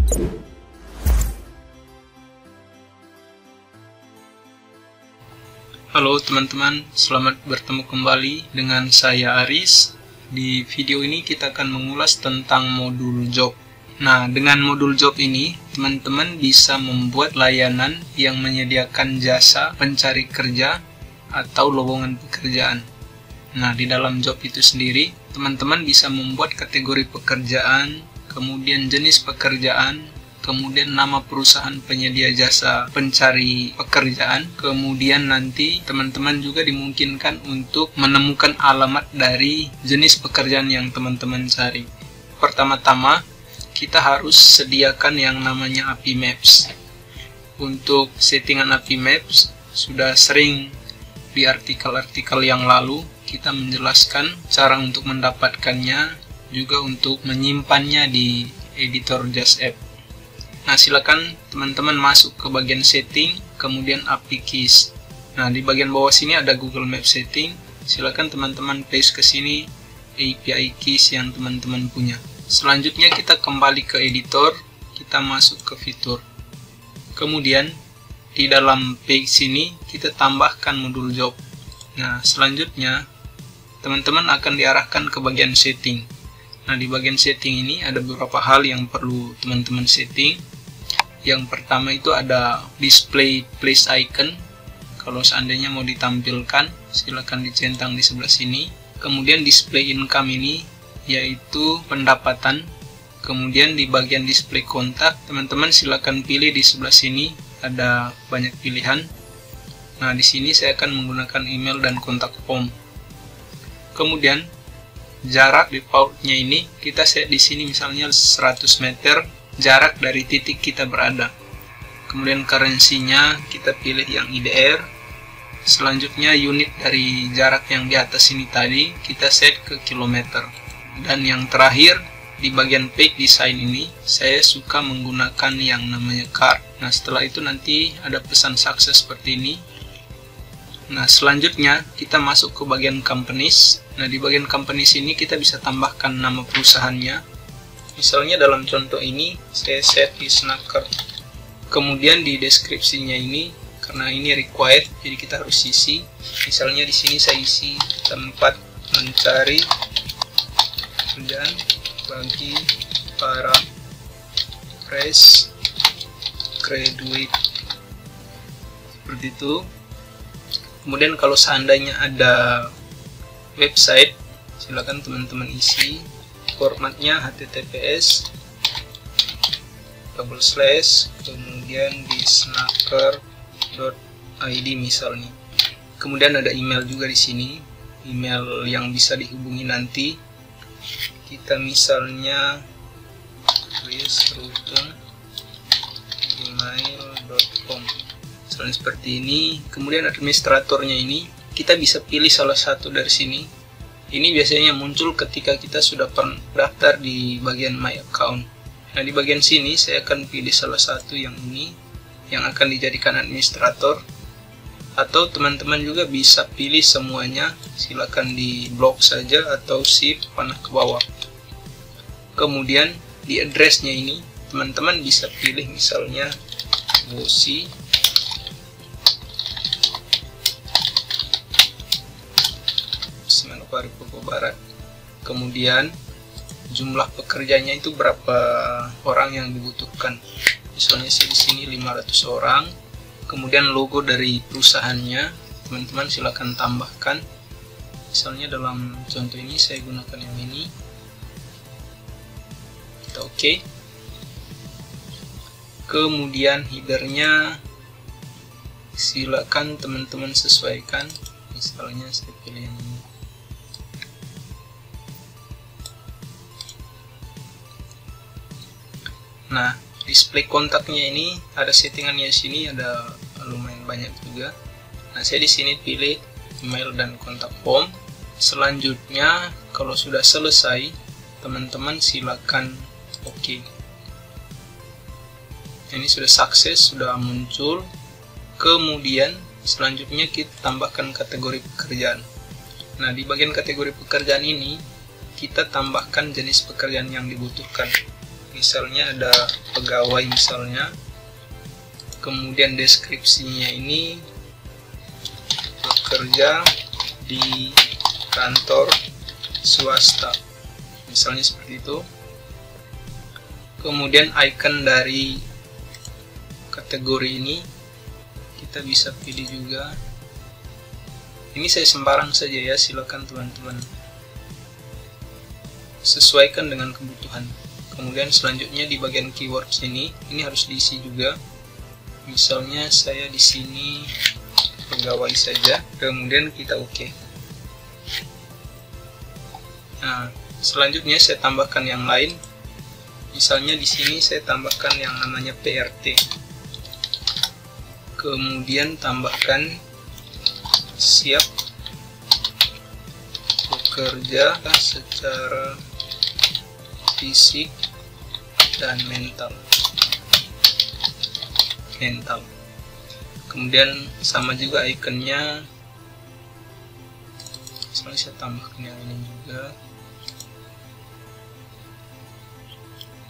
Halo teman-teman, selamat bertemu kembali dengan saya Aris. Di video ini kita akan mengulas tentang modul job. Nah, dengan modul job ini, teman-teman bisa membuat layanan yang menyediakan jasa pencari kerja atau lowongan pekerjaan. Nah, di dalam job itu sendiri, teman-teman bisa membuat kategori pekerjaan, kemudian jenis pekerjaan, kemudian nama perusahaan penyedia jasa pencari pekerjaan, kemudian nanti teman-teman juga dimungkinkan untuk menemukan alamat dari jenis pekerjaan yang teman-teman cari. Pertama-tama, kita harus sediakan yang namanya API Maps. Untuk settingan API Maps, sudah sering di artikel-artikel yang lalu kita menjelaskan cara untuk mendapatkannya, juga untuk menyimpannya di editor JASApp. Nah, silakan teman-teman masuk ke bagian setting, kemudian API Keys. Nah, di bagian bawah sini ada Google Map Setting. Silakan teman-teman paste ke sini API Keys yang teman-teman punya. Selanjutnya kita kembali ke editor, kita masuk ke fitur. Kemudian di dalam page sini kita tambahkan modul job. Nah, selanjutnya teman-teman akan diarahkan ke bagian setting. Nah, di bagian setting ini ada beberapa hal yang perlu teman-teman setting. Yang pertama itu ada display place icon. Kalau seandainya mau ditampilkan, silakan dicentang di sebelah sini. Kemudian display income ini yaitu pendapatan. Kemudian di bagian display kontak, teman-teman silakan pilih di sebelah sini, ada banyak pilihan. Nah, di sini saya akan menggunakan email dan kontak form. Kemudian jarak defaultnya ini kita set di sini misalnya 100 meter jarak dari titik kita berada. Kemudian currency-nya kita pilih yang IDR. Selanjutnya unit dari jarak yang di atas ini tadi kita set ke kilometer. Dan yang terakhir di bagian page design ini saya suka menggunakan yang namanya card. Nah, setelah itu nanti ada pesan sukses seperti ini. Nah, selanjutnya kita masuk ke bagian companies. Nah, di bagian companies ini kita bisa tambahkan nama perusahaannya. Misalnya dalam contoh ini saya set di Snacker. Kemudian di deskripsinya ini, karena ini required, jadi kita harus isi. Misalnya di sini saya isi tempat mencari pekerjaan bagi para fresh graduate. Seperti itu. Kemudian kalau seandainya ada website, silakan teman-teman isi. Formatnya HTTPS kemudian di snacker.id misalnya. Kemudian ada email juga di sini, email yang bisa dihubungi nanti. Kita misalnya email.com misalnya seperti ini. Kemudian administratornya ini kita bisa pilih salah satu dari sini. Ini biasanya muncul ketika kita sudah daftar di bagian My Account. Nah, di bagian sini saya akan pilih salah satu yang ini, yang akan dijadikan administrator. Atau teman-teman juga bisa pilih semuanya, silakan di blok saja atau shift panah ke bawah. Kemudian di address-nya ini, teman-teman bisa pilih misalnya Bosi. Pokok Barat. Kemudian jumlah pekerjanya itu berapa orang yang dibutuhkan. Misalnya di sini 500 orang. Kemudian logo dari perusahaannya, teman-teman silakan tambahkan. Misalnya dalam contoh ini saya gunakan yang ini. Kita oke. Kemudian headernya silakan teman-teman sesuaikan. Misalnya saya pilih yang ini. Nah, display kontaknya ini ada settingannya di sini, ada lumayan banyak juga. Nah, saya di sini pilih email dan kontak form. Selanjutnya, kalau sudah selesai, teman-teman silakan oke. Ini sudah sukses, sudah muncul. Kemudian selanjutnya kita tambahkan kategori pekerjaan. Nah, di bagian kategori pekerjaan ini kita tambahkan jenis pekerjaan yang dibutuhkan. misalnya ada pegawai misalnya, kemudian deskripsinya ini bekerja di kantor swasta, misalnya seperti itu. Kemudian icon dari kategori ini kita bisa pilih juga. Ini saya sembarang saja ya, silakan teman-teman sesuaikan dengan kebutuhan. Kemudian selanjutnya di bagian keywords ini harus diisi juga. Misalnya saya di sini pegawai saja, kemudian kita oke. Nah, selanjutnya saya tambahkan yang lain. Misalnya di sini saya tambahkan yang namanya PRT. Kemudian tambahkan siap bekerja secara fisik dan mental. Kemudian sama juga ikonnya, misalnya saya tambahkan yang ini juga.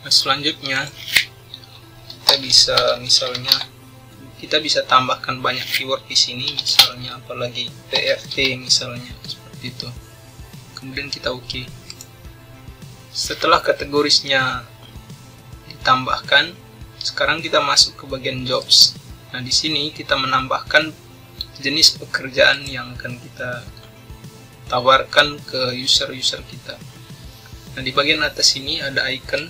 Nah, selanjutnya kita bisa tambahkan banyak keyword di sini, misalnya apalagi PRT misalnya seperti itu. Kemudian kita oke. Setelah kategorisnya ditambahkan, sekarang kita masuk ke bagian jobs. Nah, di sini kita menambahkan jenis pekerjaan yang akan kita tawarkan ke user-user kita. Nah, di bagian atas ini ada icon.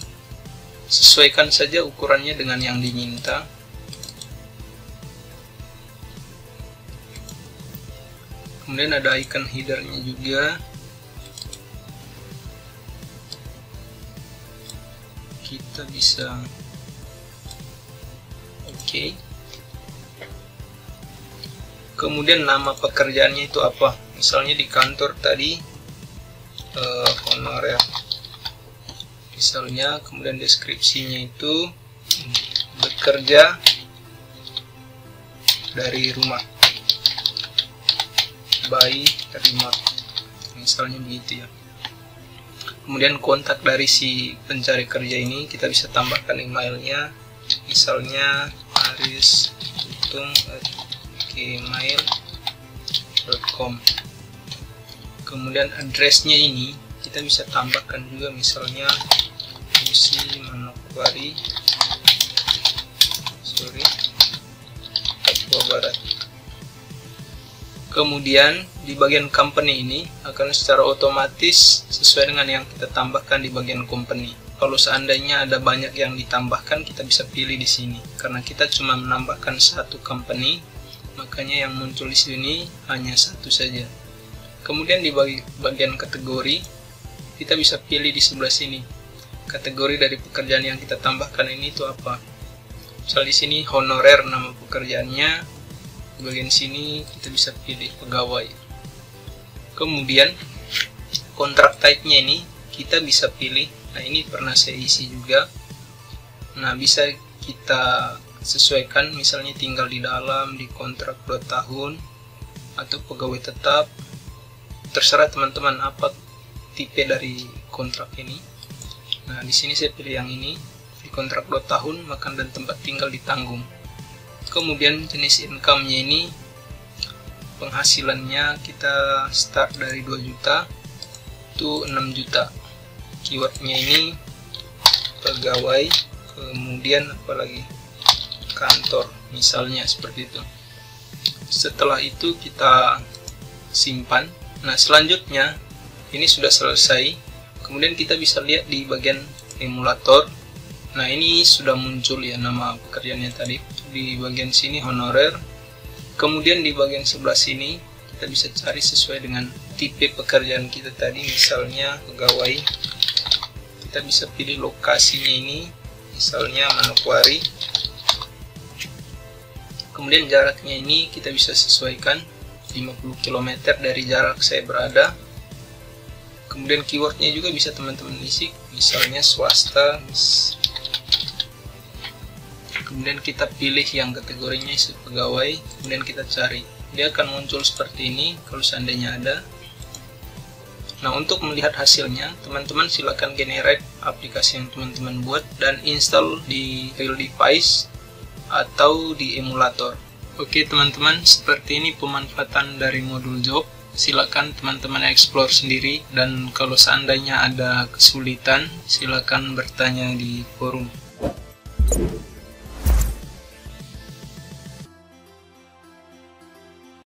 Sesuaikan saja ukurannya dengan yang diminta. Kemudian ada icon headernya juga. Kita bisa oke. Kemudian nama pekerjaannya itu apa? Misalnya di kantor tadi honorer misalnya. Kemudian deskripsinya itu bekerja dari rumah, by remote, misalnya begitu ya. Kemudian kontak dari si pencari kerja ini kita bisa tambahkan emailnya, misalnya aris.utung@gmail.com. Kemudian addressnya ini kita bisa tambahkan juga, misalnya Musi Manokwari, Papua Barat. Kemudian di bagian company ini akan secara otomatis sesuai dengan yang kita tambahkan di bagian company. Kalau seandainya ada banyak yang ditambahkan, kita bisa pilih di sini. Karena kita cuma menambahkan satu company, makanya yang muncul di sini hanya satu saja. Kemudian di bagian kategori, kita bisa pilih di sebelah sini. Kategori dari pekerjaan yang kita tambahkan ini itu apa? Misal di sini honorer nama pekerjaannya. Di bagian sini kita bisa pilih pegawai. Kemudian kontrak type-nya ini kita bisa pilih. Nah, ini pernah saya isi juga. Nah, bisa kita sesuaikan, misalnya tinggal di dalam, di kontrak 2 tahun, atau pegawai tetap. Terserah teman-teman apa tipe dari kontrak ini. Nah, di sini saya pilih yang ini, di kontrak 2 tahun, makan dan tempat tinggal ditanggung. Kemudian jenis income-nya ini, penghasilannya kita start dari 2 juta to 6 juta. Keywordnya ini pegawai, kemudian apalagi kantor, misalnya seperti itu. Setelah itu kita simpan. Nah, selanjutnya ini sudah selesai. Kemudian kita bisa lihat di bagian emulator. Nah, ini sudah muncul ya nama pekerjaannya tadi. Di bagian sini honorer. Kemudian di bagian sebelah sini kita bisa cari sesuai dengan tipe pekerjaan kita tadi, misalnya pegawai. Kita bisa pilih lokasinya ini, misalnya Manokwari. Kemudian jaraknya ini kita bisa sesuaikan 50 km dari jarak saya berada. Kemudian keywordnya juga bisa teman-teman isi, misalnya swasta. Kemudian kita pilih yang kategorinya pegawai, kemudian kita cari. Dia akan muncul seperti ini kalau seandainya ada. Nah, untuk melihat hasilnya, teman-teman silakan generate aplikasi yang teman-teman buat dan install di real device atau di emulator. Oke teman-teman, seperti ini pemanfaatan dari modul job. Silakan teman-teman explore sendiri, dan kalau seandainya ada kesulitan, silakan bertanya di forum.